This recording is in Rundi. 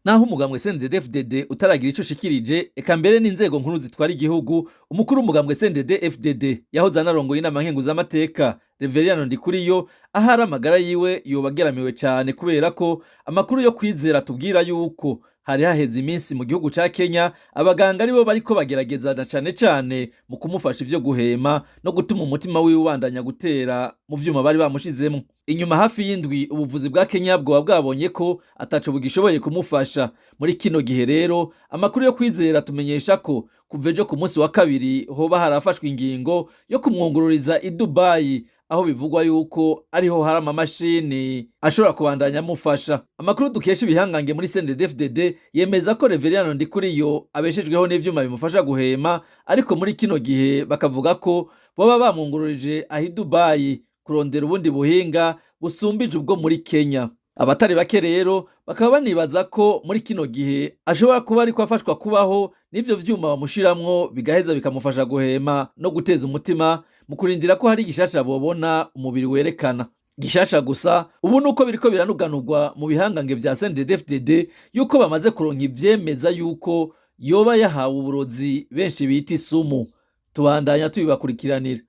Naho umugambwe CNDD-FDD utaragira ico ushikirije, eka mbere n'inzego nkuru zitwara igihugu, umukuru w'umugambwe CNDD-FDD yahoze anarongoye inama nkenguzamateka Reveriyano Ndikuriyo, ahari amagara yiwe yoba ageramiwe cane kubera ko amakuru yo kwizera atubwira yuko hari haheze iminsi mu gihugu ca Kenya abaganga aribo bariko bageragezana cane cane mu kumufasha ivyo guhema no gutuma umutima wiwe ubandanya gutera mu vyuma bari bamushizemwo. Inyuma hafi y'indwi ubuvuzi bwa Kenya bwoba bwabonye ko ataco bugishoboye kumufasha. Muri kino gihe rero amakuru yo kwizera atumenyesha ko kuva ejo ku munsi wa kabiri hoba harafashwe ingingo yo kumwungururiza i Dubai, aho bivugwa yuko ariho hari amamashini ashobora kubandanya amufasha. Amakuru dukesha ibihangange muri CNDD-FDD yemeza ko Reveriyano Ndikuriyo abeshejweho n'ivyuma bimufasha guhema, ariko muri kino gihe bakavuga ko boba bamwungururije aho i Dubai kurondera ubundi buhinga busumbije ubwo muri Kenya. Abatari bake rero bakaba banibaza ko muri kino gihe ashobora kuba ariko afashwa kubaho n'ivyo vyuma bamushiramwo bigaheza bikamufasha guhema no guteza umutima mu kurindira ko hari igishasha bobona umubiri werekana. Gishasha gusa ubu nuko biriko biranuganurwa mu bihangange vya CNDD-FDD yuko bamaze kuronka ivyemeza yuko yoba yahawe uburozi benshi bita isumu. Tubandanya tubibakurikiranira.